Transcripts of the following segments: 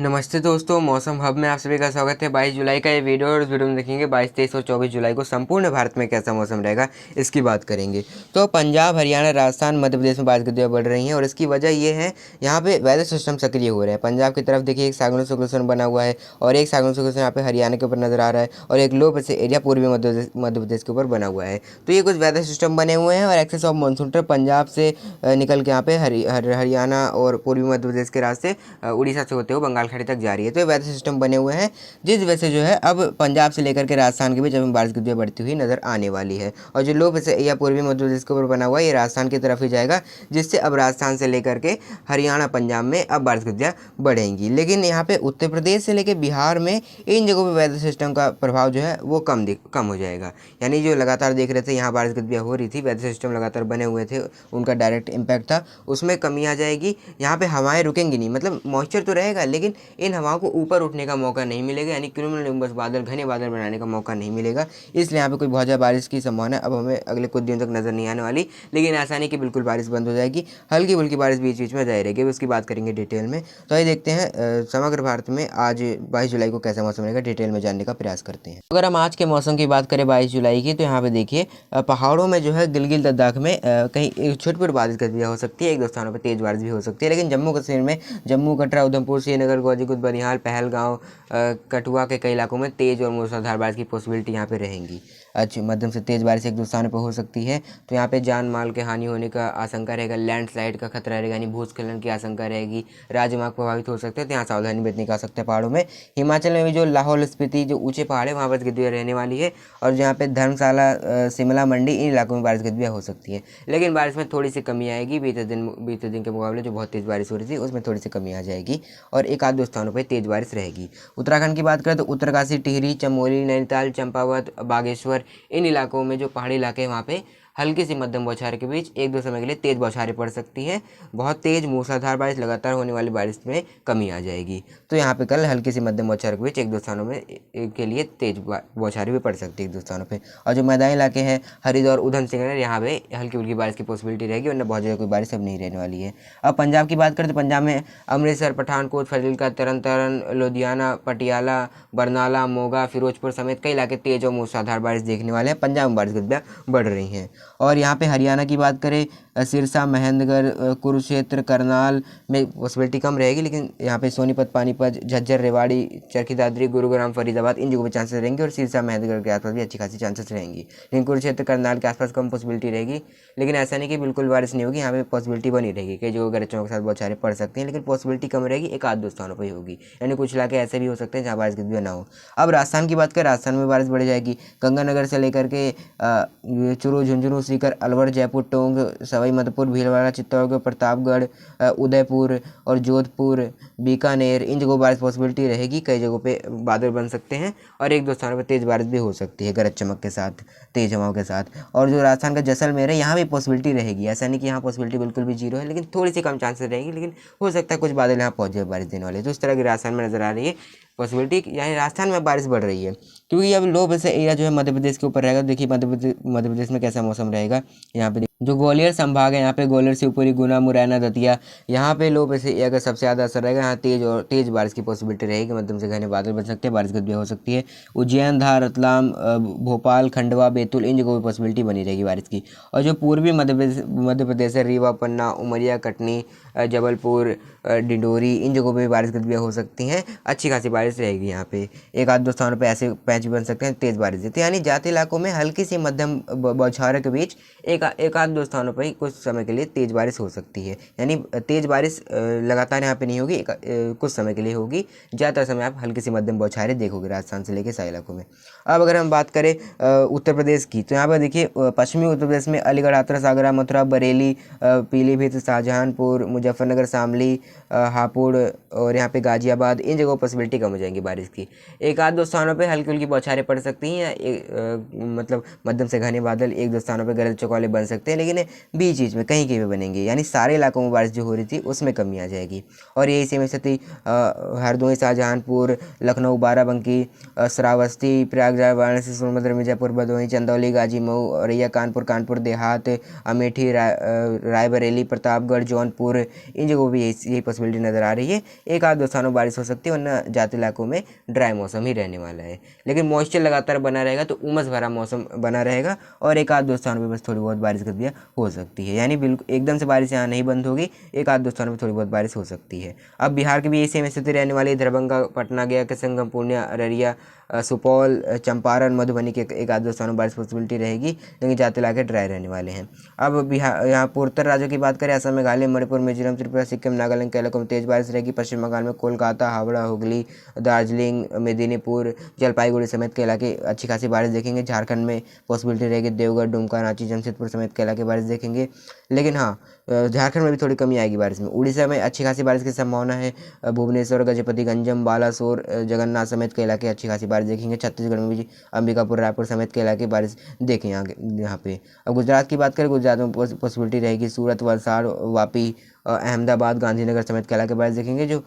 नमस्ते दोस्तों, मौसम हब में आप सभी का स्वागत है। 22 जुलाई का ये वीडियो और इस वीडियो में देखेंगे 22, 23 और 24 जुलाई को संपूर्ण भारत में कैसा मौसम रहेगा, इसकी बात करेंगे। तो पंजाब, हरियाणा, राजस्थान, मध्य प्रदेश में बारिश गतिविधियाँ बढ़ रही हैं और इसकी वजह ये है, यहाँ पे वेदर सिस्टम सक्रिय हो रहे हैं। पंजाब की तरफ देखिए एक साइक्लोनिक सर्कुलेशन बना हुआ है और एक साइक्लोनिक सर्कुलेशन यहाँ पे हरियाणा के ऊपर नजर आ रहा है और एक लो प्रेशर एरिया पूर्वी मध्य प्रदेश के ऊपर बना हुआ है। तो ये कुछ वेदर सिस्टम बने हुए हैं और excess of monsoon trough Punjab से निकल के यहाँ पे हरियाणा और पूर्वी मध्य प्रदेश के रास्ते उड़ीसा से होते हुए बंगाल खाड़ी तक जा रही है। तो वेदर सिस्टम बने हुए हैं जिस वजह से जो है अब पंजाब से लेकर के राजस्थान के बीच अभी बारिश गतिविधियाँ बढ़ती हुई नजर आने वाली है। और जो लो प्रेशर या पूर्वी मध्य प्रदेश के ऊपर बना हुआ है ये राजस्थान की तरफ ही जाएगा, जिससे अब राजस्थान से लेकर के हरियाणा, पंजाब में अब बारिश गतिविधियाँ बढ़ेंगी। लेकिन यहाँ पे उत्तर प्रदेश से लेकर बिहार में इन जगहों पर वेदर सिस्टम का प्रभाव जो है वो कम हो जाएगा। यानी जो लगातार देख रहे थे यहाँ बारिश गतिविधियाँ हो रही थी, वेदर सिस्टम लगातार बने हुए थे, उनका डायरेक्ट इम्पैक्ट था, उसमें कमी आ जाएगी। यहाँ पे हवाएं रुकेंगी नहीं, मतलब मॉइस्चर तो रहेगा लेकिन इन हवाओं को ऊपर उठने का मौका नहीं मिलेगा, यानी क्यूमुलोनिम्बस बादल, घने बादल बनाने का मौका नहीं मिलेगा। इसलिए यहाँ पे कोई बहुत ज़्यादा बारिश की संभावना अब हमें अगले कुछ दिनों तक नजर नहीं आने वाली। लेकिन ऐसा नहीं कि बिल्कुल बारिश बंद हो जाएगी, हल्की फुल्की बारिश बीच बीच में जारी रहेगी। उसकी बात करेंगे डिटेल में। तो आइए देखते हैं समग्र भारत में आज 22 जुलाई को कैसा मौसम रहेगा, डिटेल में जानने का प्रयास करते हैं। अगर हम आज के मौसम की बात करें 22 जुलाई की, तो यहाँ पे देखिए पहाड़ों में जो है गिलगित लद्दाख में कहीं छोटी-छोटी बारिश गतिविधियाँ हो सकती है, एक दो स्थानों पर तेज बारिश भी हो सकती है। लेकिन जम्मू कश्मीर में जम्मू, कटरा, उधमपुर, श्रीनगर, गाजीपुर, बनिहाल, पहलगांव, कठुआ के कई इलाकों में तेज़ और मूसलाधार बारिश की पॉसिबिलिटी यहाँ पे रहेंगी। अच्छी मध्यम से तेज़ बारिश एक दो स्थानों पर हो सकती है। तो यहाँ पे जान माल के हानि होने का आशंका रहेगा, लैंडस्लाइड का खतरा रहेगा, यानी भूस्खलन की आशंका रहेगी, राजमार्ग प्रभावित हो सकते हैं, तो यहाँ सावधानी बरतने का सकते हैं पहाड़ों में। हिमाचल में भी जो लाहौल स्पीति जो ऊँचे पहाड़ है वहाँ पर गतिविधियाँ रहने वाली है और जहाँ पे धर्मशाला, शिमला, मंडी, इन इलाकों में बारिश गतिविधियाँ हो सकती है। लेकिन बारिश में थोड़ी सी कमी आएगी, बीते दिन के मुकाबले जो बहुत तेज़ बारिश हो रही थी उसमें थोड़ी सी कमी आ जाएगी और एक आध दो स्थानों पर तेज़ बारिश रहेगी। उत्तराखंड की बात करें तो उत्तरकाशी, टिहरी, चमोली, नैनीताल, चंपावत, बागेश्वर, इन इलाकों में जो पहाड़ी इलाके हैं वहाँ पे हल्की सी मध्यम बौछारें के बीच एक दो समय के लिए तेज़ बौछारें पड़ सकती हैं। बहुत तेज़ मूसलाधार बारिश, लगातार होने वाली बारिश में कमी आ जाएगी। तो यहाँ पे कल हल्की सी मध्यम बौछारें के बीच एक दो स्थानों में के लिए तेज़ बौछारें भी पड़ सकती है एक दो स्थानों पे। और जो मैदानी इलाके हैं हरिद्वार, उधम सिंह नगर, यहाँ पे हल्की फुल्की बारिश की पॉसिबिलिटी रहेगी, वरना बहुत ज़्यादा कोई बारिश अब नहीं रहने वाली है। अब पंजाब की बात करें तो पंजाब में अमृतसर, पठानकोट, फाजिल्का, तरन तारण, लुधियाना, पटियाला, बरनाला, मोगा, फिरोजपुर समेत कई इलाके तेज़ और मूसलाधार बारिश देखने वाले हैं। पंजाब में बारिश गतिविधियाँ बढ़ रही हैं। और यहाँ पे हरियाणा की बात करें सिरसा, महेंद्रगढ़, कुरुक्षेत्र, करनाल में पॉसिबिलिटी कम रहेगी, लेकिन यहाँ पे सोनीपत, पानीपत, झज्जर, रेवाड़ी, चरखी दादरी, गुरुग्राम, फरीदाबाद, इन जगहों पे चांसेस रहेंगे और सिरसा, महेंद्रगढ़ के आसपास भी अच्छी खासी चांसेस रहेंगी। लेकिन कुरुक्षेत्र, करनाल के आसपास कम पॉसिबिलिटी रहेगी, लेकिन ऐसा नहीं कि बिल्कुल बारिश नहीं होगी, यहाँ पे पॉसिबिलिटी बनी रहेगी। कई जगह गरज चमक के साथ बौछारें पड़ सकती हैं, लेकिन पॉसिबिलिटी कम रहेगी, एक आध दो स्थानों पर ही होगी। यानी कुछ इलाके ऐसे भी हो सकते हैं जहाँ बारिश गतिविधियाँ ना हो। अब राजस्थान की बात करें, राजस्थान में बारिश बढ़ जाएगी। गंगानगर से लेकर के चूरू, झुंझुनू, सीकर, अलवर, जयपुर, टोंक, सवाई माधोपुर, भीलवाड़ा, चित्तौड़गढ़, प्रतापगढ़, उदयपुर और जोधपुर, बीकानेर, इन जगहों बारिश पॉसिबिलिटी रहेगी। कई जगहों पे बादल बन सकते हैं और एक दो स्थानों पर तेज़ बारिश भी हो सकती है गरज चमक के साथ, तेज़ हवाओं के साथ। और जो राजस्थान का जैसलमेर है यहाँ भी पॉसिबिलिटी रहेगी, ऐसा नहीं कि यहाँ पॉसिबिलिटी बिल्कुल भी जीरो है, लेकिन थोड़ी सी कम चांसेस रहेगी, लेकिन हो सकता है कुछ बादल यहाँ पहुँच जाए बारिश देने वाले। तो इस तरह की राजस्थान में नजर आ रही है पॉसिबिलिटी, यानी राजस्थान में बारिश बढ़ रही है क्योंकि अब लो प्रेशर एरिया जो है मध्य प्रदेश के ऊपर रहेगा। देखिए मध्य प्रदेश में कैसा मौसम रहेगा। यहाँ पे जो ग्वालियर संभाग है, यहाँ पे ग्वालियर, शिवपुरी, गुना, मुरैना, दतिया, यहाँ पे लो प्रेशर एरिया का सबसे ज़्यादा असर रहेगा। यहाँ तेज़ बारिश की पॉसिबिलिटी रहेगी, मध्यम से घने बादल बन सकते हैं, बारिश गतिविधियाँ हो सकती है। उज्जैन, धार, रतलाम, भोपाल, खंडवा, बैतूल, इन जगहों पर पॉसिबिलिटी बनी रहेगी बारिश की। और जो पूर्वी मध्य प्रदेश है, रीवा, पन्ना, उमरिया, कटनी, जबलपुर, डिंडोरी, इन जगहों पर भी बारिश गतिविधियाँ हो सकती हैं। अच्छी खासी बारिश रहेगी यहाँ पे, एक आध दो स्थानों पे ऐसे पैच भी बन सकते हैं तेज़ बारिश से। यानी जाते इलाकों में हल्की सी मध्यम बौछारों के बीच एक आध दो स्थानों पर ही कुछ समय के लिए तेज़ बारिश हो सकती है। यानी तेज़ बारिश लगातार यहाँ पे नहीं होगी, कुछ समय के लिए होगी। ज़्यादातर समय आप हल्की सी मध्यम बौछारें देखोगे राजस्थान से लेकर सारे इलाकों में। अब अगर हम बात करें उत्तर प्रदेश की, तो यहाँ पर देखिए पश्चिमी उत्तर प्रदेश में अलीगढ़, हाथरस, आगरा, मथुरा, बरेली, पीलीभीत, शाहजहांपुर, मुजफ्फरनगर, शामली, हापुड़ और यहाँ पे गाजियाबाद, इन जगहों पर पॉसिबिलिटी कम हो जाएंगी बारिश की। एक आध दो स्थानों पे हल्की हल्की बौछारें पड़ सकती हैं या मतलब मध्यम से घने बादल एक दो स्थानों पे गरज चौकाले बन सकते हैं, लेकिन बीच बीच में कहीं कहीं पे बनेंगे, यानी सारे इलाकों में बारिश जो हो रही थी उसमें कमी आ जाएगी। और यही सेम स्थिति हरदोई, शाहजहांपुर, लखनऊ, बाराबंकी, श्रावस्ती, प्रयागराज, वाराणसी, सोनभद्र, मिर्जापुर, भदोही, चंदौली, गाजी, मऊ, औरैया, कानपुर, कानपुर देहात, अमेठी, रायबरेली, प्रतापगढ़, जौनपुर, इन जगहों पर यही पॉसिबिलिटी नज़र आ रही है। एक आध दो स्थानों बारिश हो सकती है, वरना ज़्यादा इलाकों में ड्राई मौसम ही रहने वाला है। लेकिन मॉइस्चर लगातार बना रहेगा तो उमस भरा मौसम बना रहेगा और एक आध दो स्थानों पर बस थोड़ी बहुत बारिश गतिविधियाँ हो सकती है, यानी बिल्कुल एकदम से बारिश यहाँ नहीं बंद होगी, एक आध दो स्थानों पर थोड़ी बहुत बारिश हो सकती है। अब बिहार की भी यही सेम स्थिति रहने वाली है। दरभंगा, पटना, गया, किशनगंज, पूर्णिया, अररिया, सुपौल, चंपारण, मधुबनी के एक आध दो स्थानों बारिश पॉसिबिलिटी रहेगी, लेकिन ज़्यादा इलाके ड्राई रहने वाले हैं। अब बिहार यहाँ पूर्वोत्तर राज्यों की बात करें, असम, मेघालय, मणिपुर, मिजोरम, त्रिपुरा, सिक्किम, नागालैंड के इलाकों में तेज बारिश रहेगी। पश्चिम बंगाल में कोलकाता, हावड़ा, हुगली, दार्जिलिंग, मेदिनीपुर, जलपाईगुड़ी समेत के इलाके अच्छी खासी बारिश देखेंगे। झारखंड में पॉसिबिलिटी रहेगी, देवघर, दुमका, रांची, जमशेदपुर समेत के इलाके बारिश देखेंगे। लेकिन हाँ, झारखंड में भी थोड़ी कमी आएगी बारिश में। उड़ीसा में अच्छी खासी बारिश की संभावना है। भुवनेश्वर, गजपति, गंजम, बालासोर, जगन्नाथ समेत के इलाके अच्छी खासी बारिश देखेंगे। छत्तीसगढ़ में भी अंबिकापुर, रायपुर समेत के इलाके बारिश देखें यहाँ पे। अब गुजरात की बात करें, गुजरात में पॉसिबिलिटी रहेगी सूरत, वलसाड़, वापी, अहमदाबाद, गांधीनगर समेत के इलाके बारिश देखेंगे। जो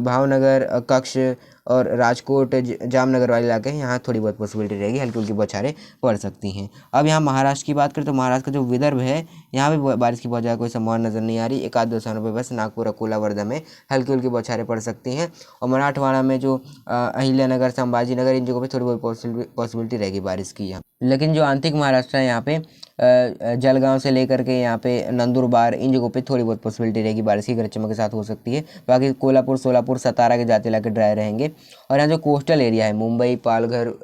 भावनगर, कच्छ और राजकोट, जामनगर वाले इलाके हैं, यहाँ थोड़ी बहुत पॉसिबिलिटी रहेगी, हल्की हल्की बौछारें पड़ सकती हैं। अब यहाँ महाराष्ट्र की बात करें तो महाराष्ट्र का जो विदर्भ है, यहाँ भी बारिश की बहुत ज़्यादा कोई संभावना नज़र नहीं आ रही। एक आध दो स्थानों पर बस नागपुर, अकोला, वर्धा में हल्की हल्की बौछारें पड़ सकती हैं। और मराठवाड़ा में जो अहिल्यानगर, संभाजी नगर, इन जगहों पर थोड़ी बहुत पॉसिबिलिटी रहेगी बारिश की यहाँ। लेकिन जो आंतरिक महाराष्ट्र है, यहाँ पे जलगांव से लेकर के यहाँ पे नंदुरबार, इन जगहों पे थोड़ी बहुत पॉसिबिलिटी रहेगी बारिश की, गरज चमक के साथ हो सकती है। बाकी कोल्हापुर, सोलापुर, सतारा के जाते इलाके ड्राई रहेंगे। और यहाँ जो कोस्टल एरिया है, मुंबई, पालघर,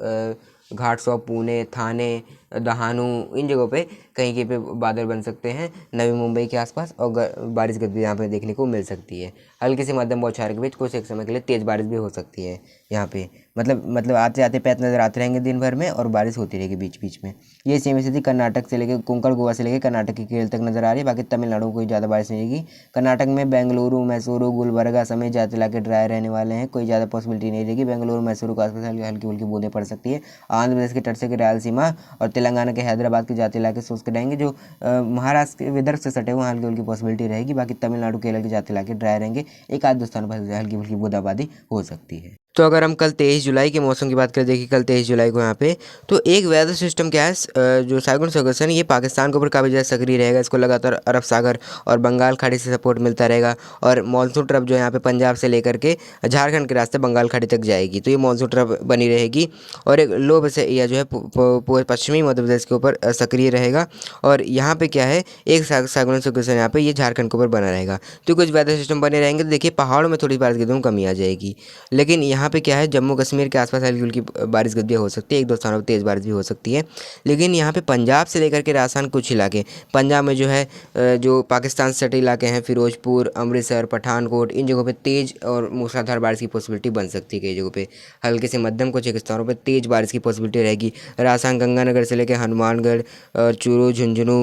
घाटसौं, पुणे, थाने, दहानू, इन जगहों पे कहीं कहीं पे बादल बन सकते हैं नवी मुंबई के आसपास, और बारिश गतिविधि यहाँ पे देखने को मिल सकती है। हल्की से मध्यम बौछार के बीच कुछ एक समय के लिए तेज़ बारिश भी हो सकती है यहाँ पे। मतलब आते आते पैच नज़र आते रहेंगे दिन भर में, और बारिश होती रहेगी बीच बीच में। ये सेम स्थिति कर्नाटक से लेकर कोंकण, गोवा से लेकर कर्नाटक की केरल तक नज़र आ रही है। बाकी तमिलनाडु को कोई ज़्यादा बारिश नहीं रहेगी। कर्नाटक में बेंगलुरु, मैसूरू, गुलबर्गा समेत ज़्यादा इलाके ड्राई रहने वाले हैं, कोई ज़्यादा पॉसिबिलिटी नहीं रहेगी। बेंगलुरु, मैसूरू के आसपास हल्की हल्की बूंदें पड़ सकती है। आंध्र प्रदेश के तट से रायलसीमा और तेलंगाना के हैदराबाद के जाते इलाके शुष्क रहेंगे। जो महाराष्ट्र के विदर्भ से सटे हुए हल्की हल्की पॉसिबिलिटी रहेगी। बाकी तमिलनाडु, केरल के जाते इलाके ड्राई रहेंगे, एक आध दो स्थानों पर हल्की हल्की बूंदाबांदी हो सकती है। तो अगर हम कल 23 जुलाई के मौसम की बात करें, देखिए कल 23 जुलाई को यहाँ पे तो एक वेदर सिस्टम क्या है, जो साइक्लोन सर्कुलेशन ये पाकिस्तान के ऊपर काफ़ी ज़्यादा सक्रिय रहेगा। इसको लगातार अरब सागर और बंगाल खाड़ी से सपोर्ट मिलता रहेगा। और मानसून ट्रफ जो है यहाँ पे पंजाब से लेकर के झारखंड के रास्ते बंगाल खाड़ी तक जाएगी, तो ये मानसून ट्रफ बनी रहेगी। और एक लो बस एरिया जो है पश्चिमी मध्य प्रदेश के ऊपर सक्रिय रहेगा। और यहाँ पे क्या है, एक साइक्लोन सर्कुलेशन यहाँ पे ये झारखंड के ऊपर बना रहेगा। तो कुछ वेदर सिस्टम बने रहेंगे, तो देखिए पहाड़ों में थोड़ी बारिश की कमी आ जाएगी। लेकिन यहाँ पे क्या है, जम्मू कश्मीर के आसपास हल्की हल्की बारिश गतिविधियाँ हो सकती है, एक दो स्थानों पर तेज़ बारिश भी हो सकती है। लेकिन यहाँ पे पंजाब से लेकर के राजस्थान कुछ इलाके, पंजाब में जो है जो पाकिस्तान से सटे इलाके हैं, फिरोजपुर, अमृतसर, पठानकोट, इन जगहों पे तेज़ और मूसलाधार बारिश की पॉसिबिलिटी बन सकती है। कई जगहों पे हल्के से मध्यम, कुछ एक स्थानों पर तेज़ बारिश की पॉसिबिलिटी रहेगी। राजस्थान गंगानगर से लेकर हनुमानगढ़ और चूरू, झुंझुनू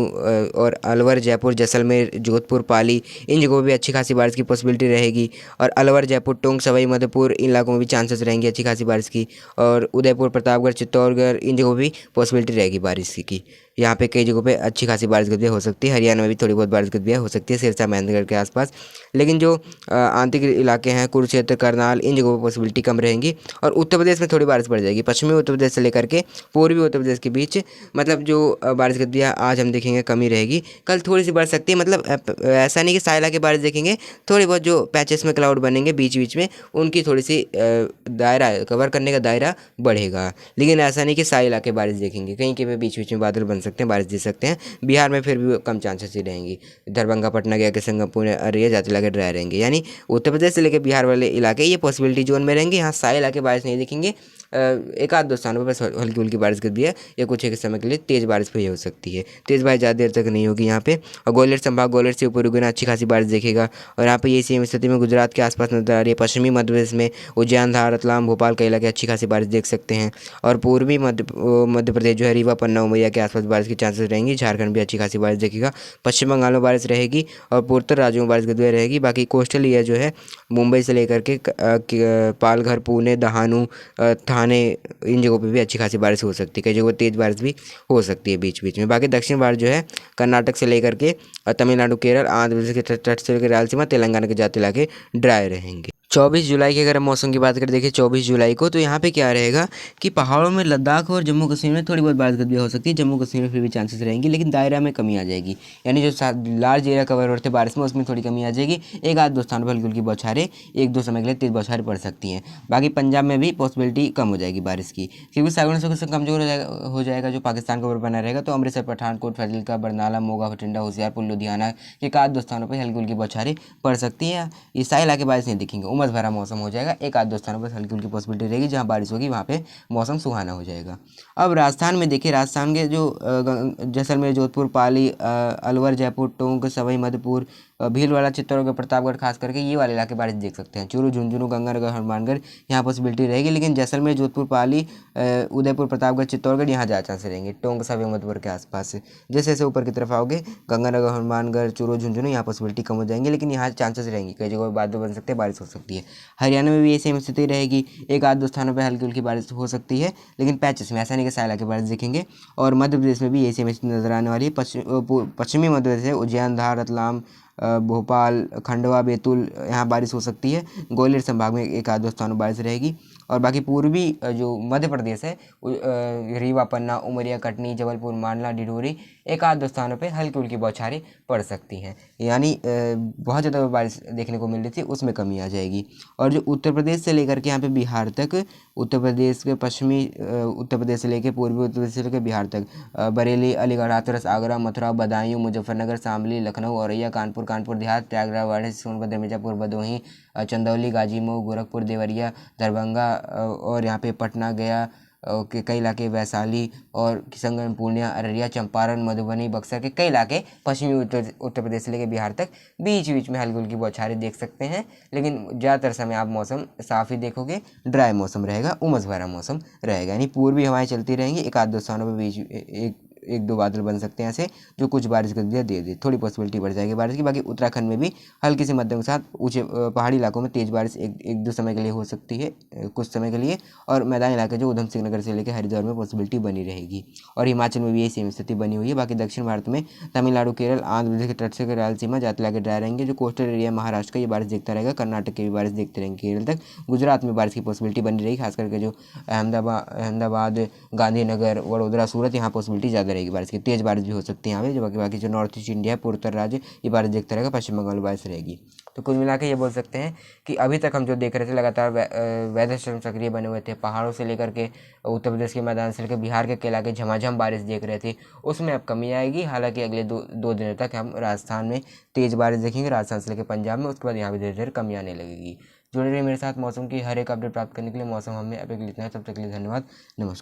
और अलवर, जयपुर, जैसलमेर, जोधपुर, पाली, इन जगहों पर भी अच्छी खासी बारिश की पॉसिबिलिटी रहेगी। और अलवर, जयपुर, टोंक, सवाई माधोपुर, इन इलाकों में भी चांसेस रहेंगे अच्छी खासी बारिश की। और उदयपुर, प्रतापगढ़, चित्तौड़गढ़, इन जगहों भी पॉसिबिलिटी रहेगी बारिश की। यहाँ पे कई जगहों पे अच्छी खासी बारिश गतिविधियाँ हो सकती है। हरियाणा में भी थोड़ी बहुत बारिश गतिविधियाँ हो सकती है, सिरसा, महेंद्रगढ़ के आसपास। लेकिन जो आंतरिक इलाके हैं, कुरुक्षेत्र, करनाल, इन जगहों पर पॉसिबिलिटी कम रहेंगी। और उत्तर प्रदेश में थोड़ी बारिश बढ़ जाएगी, पश्चिमी उत्तर प्रदेश से लेकर के पूर्वी उत्तर प्रदेश के बीच, मतलब जो बारिश गतिविधियाँ आज हम देखेंगे कमी रहेगी, कल थोड़ी सी बढ़ सकती है। मतलब ऐसा नहीं कि सारे इलाके बारिश देखेंगे, थोड़ी बहुत जो पैचेस में क्लाउड बनेंगे बीच बीच में, उनकी थोड़ी सी दायरा कवर करने का दायरा बढ़ेगा। लेकिन ऐसा नहीं कि सारे इलाके बारिश देखेंगे, कहीं के भी बीच बीच में बादल बन सकते हैं, बारिश दे सकते हैं। बिहार में फिर भी कम चांसेस ही रहेंगी। दरभंगा, पटना, गया, किशनगंज, पुणे, अररिया जाते इलाके ड्राई रहेंगे। यानी उत्तर प्रदेश से लेकर बिहार वाले इलाके ये पॉसिबिलिटी जोन में रहेंगे। यहाँ सारे इलाके बारिश नहीं दिखेंगे, एक आध दो स्थानों पर बस हल्की हल्की बारिश कर दी है, या कुछ एक समय के लिए तेज़ बारिश भी हो सकती है। तेज़ बारिश ज़्यादा देर तक नहीं होगी यहाँ पे। और ग्वालियर संभाग, ग्वालियर से ऊपर उगना अच्छी खासी बारिश देखेगा। और यहाँ पे ये सेम स्थिति में गुजरात के आसपास नजर आ रही है। पश्चिमी मध्य प्रदेश में उज्जैन, धार, रतलाम, भोपाल के इलाके अच्छी खासी बारिश देख सकते हैं। और पूर्वी मध्य प्रदेश जो है रीवा, पन्ना, उमरिया के आसपास बारिश की चांसेस रहेंगी। झारखंड भी अच्छी खासी बारिश देखेगा। पश्चिम बंगाल में बारिश रहेगी और पूर्वोत्तर राज्यों में बारिश गति रहेगी। बाकी कोस्टल एरिया जो है मुंबई से लेकर के पालघर, पुणे, दहानू, थाने, इन जगहों पे भी अच्छी खासी बारिश हो सकती है। कई जगहों पर तेज़ बारिश भी हो सकती है बीच बीच में। बाकी दक्षिण भारत जो है कर्नाटक से लेकर के तमिलनाडु, केरल, आंध्र प्रदेश के तट से लेकर रायलसीमा, तेलंगाना के ज्यादा इलाके ड्राई रहेंगे। 24 जुलाई की अगर हम मौसम की बात करें, देखिए 24 जुलाई को तो यहाँ पे क्या रहेगा कि पहाड़ों में लद्दाख और जम्मू कश्मीर में थोड़ी बहुत बारिश भी हो सकती है। जम्मू कश्मीर में फिर भी चांसेस रहेंगी, लेकिन दायरा में कमी आ जाएगी। यानी जो लार्ज एरिया कवर होते हैं बारिश में, उसमें थोड़ी कमी आ जाएगी। एक आध दो स्थानों पर हल्की हल्की बौछारें एक दो समय के लिए तेज बौछारें पड़ सकती हैं। बाकी पंजाब में भी पॉसिबिलिटी कम हो जाएगी बारिश की, क्योंकि साइक्लोन से कमजोर हो जाएगा जो पाकिस्तान के ऊपर बना रहेगा। तो अमृतसर, पठानकोट, फाजिल्का, बरनाला, मोगा, बठिंडा, होशियारपुर, लुधियाना के एक आध दो स्थानों पर हल्की हल्की बौछारें पड़ सकती हैं। ये सारे इलाके बारिश नहीं दिखेंगे, उमस भरा मौसम हो जाएगा। एक आध दो स्थानों पर हल्की हल्की पॉसिबिलिटी रहेगी, जहाँ बारिश होगी वहाँ पे मौसम सुहाना हो जाएगा। अब राजस्थान में देखिए, राजस्थान के जो जैसलमेर, जोधपुर, पाली, अलवर, जयपुर, टोंक, सवाई माधोपुर, भीलवाड़ा, चित्तौड़गढ़, प्रतापगढ़, खास करके ये वाले इलाके बारिश देख सकते हैं। चूरू, झुंझुनू, गंगानगर, हनुमानगढ़ यहाँ पॉसिबिलिटी रहेगी। लेकिन जैसलमेर, जोधपुर, पाली, उदयपुर, प्रतापगढ़, चित्तौड़गढ़ यहाँ ज़्यादा चांस रहेंगे। टोंक, सवाई माधोपुर के आसपास जैसे जैसे ऊपर की तरफ आओगे, गंगानगर, हनुमानगढ़, चूरू, झुंझुनू यहाँ पॉसिबिलिटी कम हो जाएंगे, लेकिन यहाँ चांसेस रहेंगी। कई जगह बादल बन सकते हैं, बारिश हो सकती है। हरियाणा में भी ये सेम स्थिति रहेगी। एक आध दो स्थानों पर हल्की हल्की बारिश हो सकती है, लेकिन पैचेस में, ऐसा नहीं कि सारे इलाके बारिश दिखेंगे। और मध्य प्रदेश में भी ये सेम स्थिति नजर आने वाली है। पश्चिमी मध्य प्रदेश है, उज्जैन, धार, रतलाम, भोपाल, खंडवा, बैतूल यहाँ बारिश हो सकती है। ग्वालियर संभाग में एक आध दो स्थानों बारिश रहेगी। और बाकी पूर्वी जो मध्य प्रदेश है, रीवा, पन्ना, उमरिया, कटनी, जबलपुर, मांडला, डिडोरी, एक आध दो स्थानों पे हल्की हल्की बौछारें पड़ सकती हैं। यानी बहुत ज़्यादा बारिश देखने को मिल रही थी, उसमें कमी आ जाएगी। और जो उत्तर प्रदेश से लेकर के यहाँ पे बिहार तक, उत्तर प्रदेश के पश्चिमी उत्तर प्रदेश से लेकर पूर्वी उत्तर प्रदेश से लेकर बिहार तक, बरेली, अलीगढ़, हाथरस, आगरा, मथुरा, बदायूं, मुजफ्फरनगर, शामली, लखनऊ, औरैया, कानपुर देहात, प्रयागराज, वाराणसी, सोनभद्र, मिर्जापुर, भदोही, चंदौली, गाजीपुर, गोरखपुर, देवरिया, दरभंगा, और यहाँ पे पटना, गया के कई इलाके, वैशाली और किशनगंज, पूर्णिया, अररिया, चंपारण, मधुबनी, बक्सर के कई इलाके पश्चिमी उत्तर प्रदेश से लेकर बिहार तक बीच बीच में हल्की हल्की बौछारें देख सकते हैं। लेकिन ज़्यादातर समय आप मौसम साफ ही देखोगे, ड्राई मौसम रहेगा, उमस भरा मौसम रहेगा। यानी पूर्वी हवाएं चलती रहेंगी। एक आध दो स्थानों पर बीच एक दो बादल बन सकते हैं ऐसे, जो कुछ बारिश कर दे दे, थोड़ी पॉसिबिलिटी बढ़ जाएगी बारिश की। बाकी उत्तराखंड में भी हल्की से मध्यम के साथ ऊंचे पहाड़ी इलाकों में तेज बारिश एक दो समय के लिए हो सकती है, कुछ समय के लिए। और मैदानी इलाके जो उधम सिंह नगर से लेकर हरिद्वार में पॉसिबिलिटी बनी रहेगी। और हिमाचल में भी यही सेम स्थिति बनी हुई है। बाकी दक्षिण भारत में तमिलनाडु, केरल, आंध्र प्रदेश के तट से रायलसीमा ज्यादा इलाके ड्राई रहेंगे। जो कोस्टल एरिया महाराष्ट्र का, ये बारिश देखता रहेगा। कर्नाटक की भी बारिश देखते रहेंगे केरल तक। गुजरात में बारिश की पॉसिबिलिटी बनी रहेगी, खास करके जो अहमदाबाद, गांधीनगर, वडोदरा, सूरत, यहाँ पॉसिबिलिटी ज़्यादा रहेगी बारिश की। तेज बारिश भी हो सकती है यहाँ पे। बाकी जो नॉर्थ ईस्ट इंडिया है, पूर्वोत्तर राज्य, ये बारिश देखता रहेगा। पश्चिम बंगाल में बारिश रहेगी। तो कुल मिला के ये बोल सकते हैं कि अभी तक हम जो देख रहे थे, लगातार वेदर सिस्टम सक्रिय बने हुए थे। पहाड़ों से लेकर के उत्तर प्रदेश के मैदान से लेकर बिहार के इलाके झमाझम बारिश देख रहे थे, उसमें अब कमी आएगी। हालांकि अगले दो दिनों तक हम राजस्थान में तेज बारिश देखेंगे, राजस्थान से लेकर पंजाब में। उसके बाद यहाँ भी धीरे धीरे कमी आने लगेगी। जुड़े रहिए मेरे साथ मौसम की हर एक अपडेट प्राप्त करने के लिए। मौसम हमें अभी इतना है, तब तक के लिए धन्यवाद, नमस्कार।